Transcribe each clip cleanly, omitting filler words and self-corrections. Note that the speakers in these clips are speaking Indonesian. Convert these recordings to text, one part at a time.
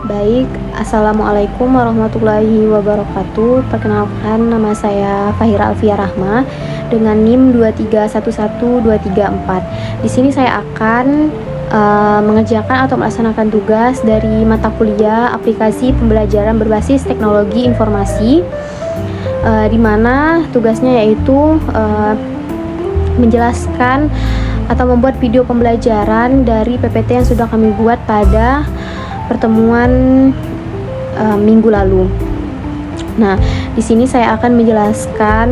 Baik, Assalamualaikum warahmatullahi wabarakatuh. Perkenalkan, nama saya Fahira Alfia Rahma dengan NIM 2311234. Di sini saya akan mengerjakan atau melaksanakan tugas dari mata kuliah aplikasi pembelajaran berbasis teknologi informasi, di mana tugasnya yaitu menjelaskan atau membuat video pembelajaran dari PPT yang sudah kami buat pada pertemuan minggu lalu. Nah, di sini saya akan menjelaskan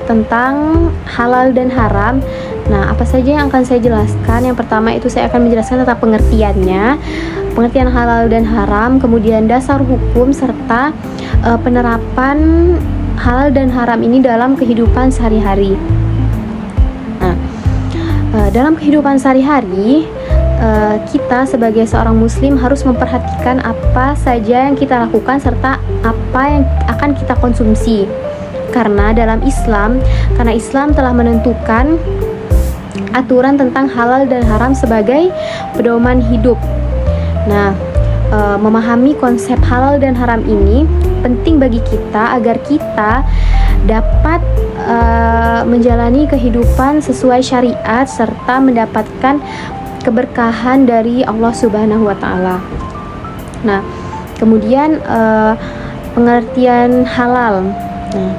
tentang halal dan haram. Nah, apa saja yang akan saya jelaskan? Yang pertama itu saya akan menjelaskan tentang pengertiannya, pengertian halal dan haram, kemudian dasar hukum serta penerapan halal dan haram ini dalam kehidupan sehari-hari. Nah, dalam kehidupan sehari-hari kita sebagai seorang muslim harus memperhatikan apa saja yang kita lakukan serta apa yang akan kita konsumsi. Karena Islam telah menentukan aturan tentang halal dan haram sebagai pedoman hidup. Nah, memahami konsep halal dan haram ini penting bagi kita agar kita dapat menjalani kehidupan sesuai syariat serta mendapatkan keberkahan dari Allah Subhanahu wa Ta'ala. Nah, kemudian pengertian halal. Nah,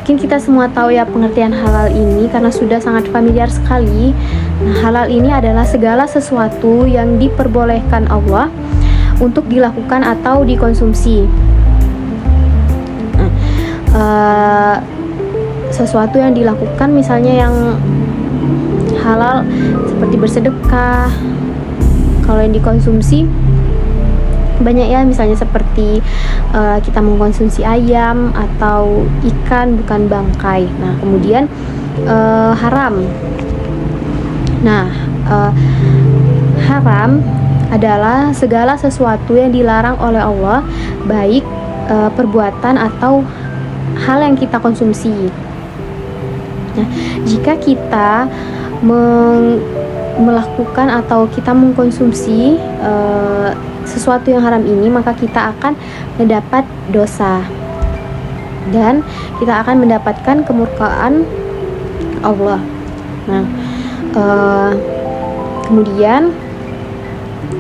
mungkin kita semua tahu ya pengertian halal ini karena sudah sangat familiar sekali. Nah, halal ini adalah segala sesuatu yang diperbolehkan Allah untuk dilakukan atau dikonsumsi. Nah, sesuatu yang dilakukan misalnya yang halal seperti bersedekah. Kalau yang dikonsumsi banyak ya, misalnya seperti kita mengkonsumsi ayam atau ikan bukan bangkai. Nah, kemudian haram. Nah, haram adalah segala sesuatu yang dilarang oleh Allah, baik perbuatan atau hal yang kita konsumsi. Nah, jika kita melakukan atau kita mengkonsumsi sesuatu yang haram ini, maka kita akan mendapat dosa dan kita akan mendapatkan kemurkaan Allah. Nah, kemudian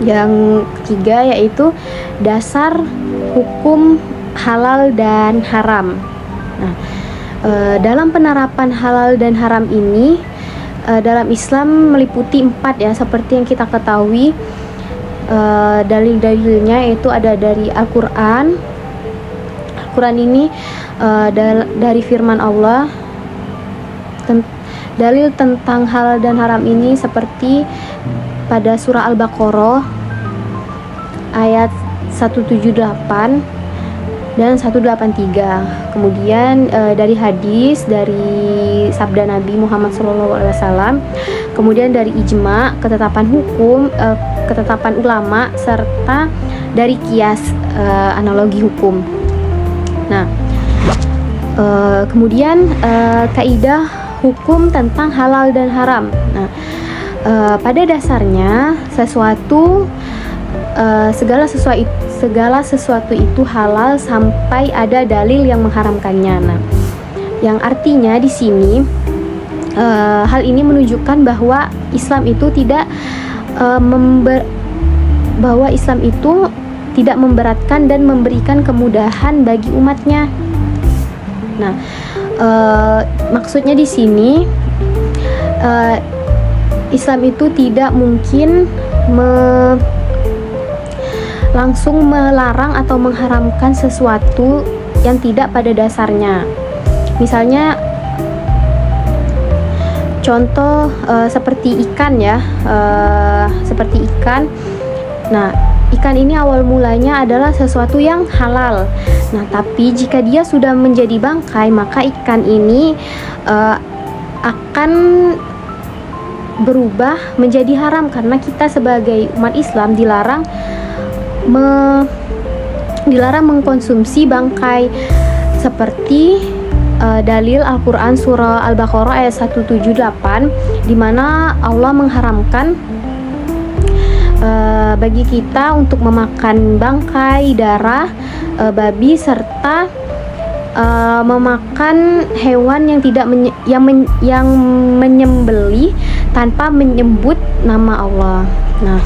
yang ketiga yaitu dasar hukum halal dan haram. Nah, dalam penerapan halal dan haram ini dalam Islam meliputi 4 ya, seperti yang kita ketahui. Dalil-dalilnya itu ada dari Al-Quran. Al-Quran ini dari firman Allah. Dalil tentang halal dan haram ini seperti pada surah Al-Baqarah ayat 178 dan 183. Kemudian dari hadis, dari sabda Nabi Muhammad SAW, kemudian dari ijma, ketetapan hukum, ketetapan ulama, serta dari kias, analogi hukum. Nah, kemudian kaidah hukum tentang halal dan haram. Nah, pada dasarnya segala sesuatu itu halal sampai ada dalil yang mengharamkannya. Nah, yang artinya di sini hal ini menunjukkan bahwa Islam itu tidak memberatkan dan memberikan kemudahan bagi umatnya. Nah, maksudnya di sini Islam itu tidak mungkin langsung melarang atau mengharamkan sesuatu yang tidak pada dasarnya. Misalnya contoh seperti ikan ya, seperti ikan. Nah, ikan ini awal mulanya adalah sesuatu yang halal. Nah, tapi jika dia sudah menjadi bangkai, maka ikan ini akan berubah menjadi haram karena kita sebagai umat Islam dilarang mengkonsumsi bangkai, seperti dalil Al-Quran surah Al-Baqarah ayat 178 di mana Allah mengharamkan bagi kita untuk memakan bangkai, darah babi, serta memakan hewan yang tidak yang menyembelih tanpa menyebut nama Allah. Nah,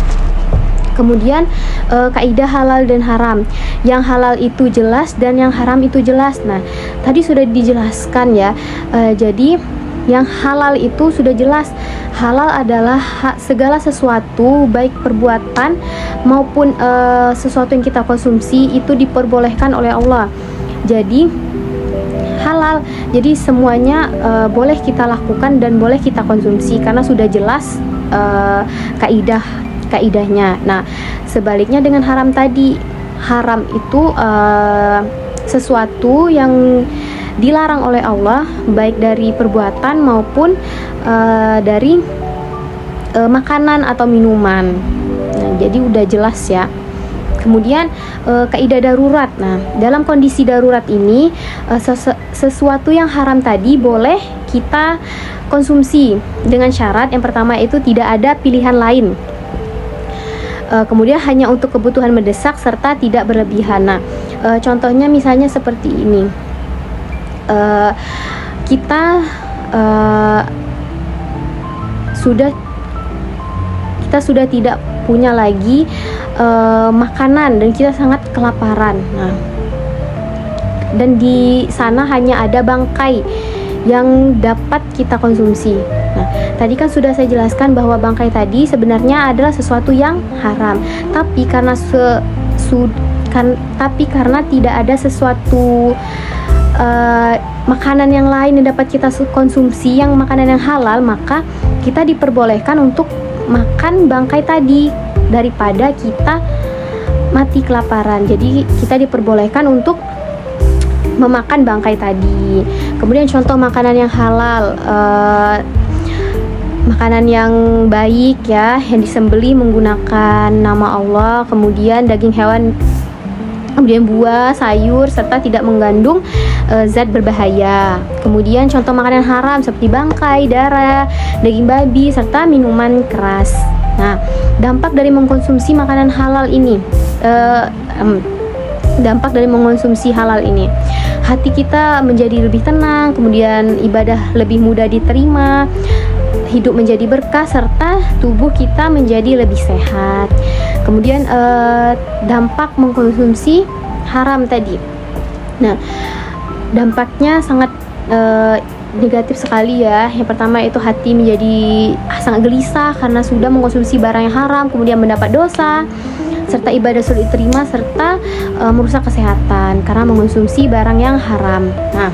kemudian kaidah halal dan haram. Yang halal itu jelas dan yang haram itu jelas. Nah, tadi sudah dijelaskan ya. Jadi yang halal itu sudah jelas. Halal adalah segala sesuatu, baik perbuatan maupun sesuatu yang kita konsumsi itu diperbolehkan oleh Allah. Jadi halal, jadi semuanya boleh kita lakukan dan boleh kita konsumsi karena sudah jelas kaidahnya. Nah, sebaliknya dengan haram tadi, haram itu sesuatu yang dilarang oleh Allah, baik dari perbuatan maupun dari makanan atau minuman. Nah, jadi udah jelas ya. Kemudian kaidah darurat. Nah, dalam kondisi darurat ini sesuatu yang haram tadi boleh kita konsumsi dengan syarat yang pertama itu tidak ada pilihan lain. Kemudian hanya untuk kebutuhan mendesak serta tidak berlebihan. Nah, contohnya misalnya seperti ini. Kita sudah tidak punya lagi makanan dan kita sangat kelaparan. Nah, dan di sana hanya ada bangkai yang dapat kita konsumsi. Nah, tadi kan sudah saya jelaskan bahwa bangkai tadi sebenarnya adalah sesuatu yang haram. Tapi karena tidak ada sesuatu makanan yang lain yang dapat kita konsumsi, yang makanan yang halal, maka kita diperbolehkan untuk makan bangkai tadi daripada kita mati kelaparan. Jadi kita diperbolehkan untuk memakan bangkai tadi. Kemudian contoh makanan yang halal, makanan yang baik ya, yang disembelih menggunakan nama Allah, kemudian daging hewan, kemudian buah, sayur, serta tidak mengandung zat berbahaya. Kemudian contoh makanan haram seperti bangkai, darah, daging babi, serta minuman keras. Nah, dampak dari mengkonsumsi makanan halal ini, dampak dari mengkonsumsi halal ini, hati kita menjadi lebih tenang, kemudian ibadah lebih mudah diterima, hidup menjadi berkah, serta tubuh kita menjadi lebih sehat. Kemudian dampak mengkonsumsi haram tadi. Nah, dampaknya sangat negatif sekali ya. Yang pertama itu hati menjadi sangat gelisah karena sudah mengkonsumsi barang yang haram, kemudian mendapat dosa, serta ibadah sulit diterima, serta merusak kesehatan karena mengkonsumsi barang yang haram. Nah,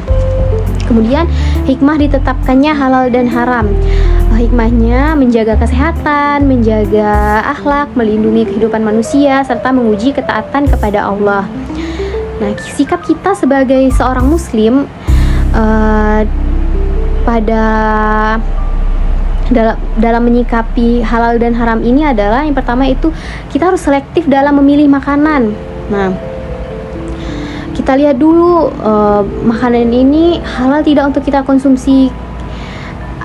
kemudian hikmah ditetapkannya halal dan haram. Hikmahnya menjaga kesehatan, menjaga akhlak, melindungi kehidupan manusia, serta menguji ketaatan kepada Allah. Nah, sikap kita sebagai seorang muslim dalam menyikapi halal dan haram ini adalah yang pertama itu kita harus selektif dalam memilih makanan. Nah, kita lihat dulu makanan ini halal tidak untuk kita konsumsi.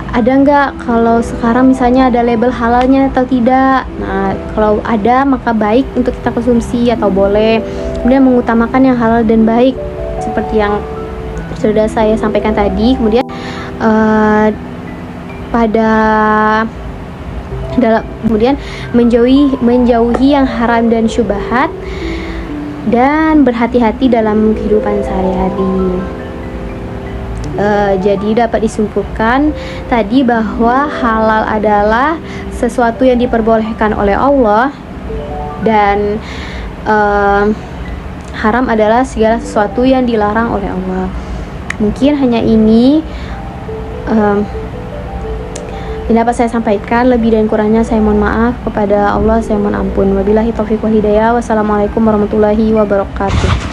Ada nggak kalau sekarang misalnya ada label halalnya atau tidak. Nah, kalau ada maka baik untuk kita konsumsi atau boleh. Kemudian mengutamakan yang halal dan baik seperti yang sudah saya sampaikan tadi. Kemudian kemudian menjauhi yang haram dan syubhat, dan berhati-hati dalam kehidupan sehari-hari. Jadi dapat disimpulkan tadi bahwa halal adalah sesuatu yang diperbolehkan oleh Allah, dan haram adalah segala sesuatu yang dilarang oleh Allah. Mungkin hanya ini yang dapat saya sampaikan. Lebih dan kurangnya saya mohon maaf. Kepada Allah saya mohon ampun. Wabillahi taufiq wal hidayah. Wassalamualaikum warahmatullahi wabarakatuh.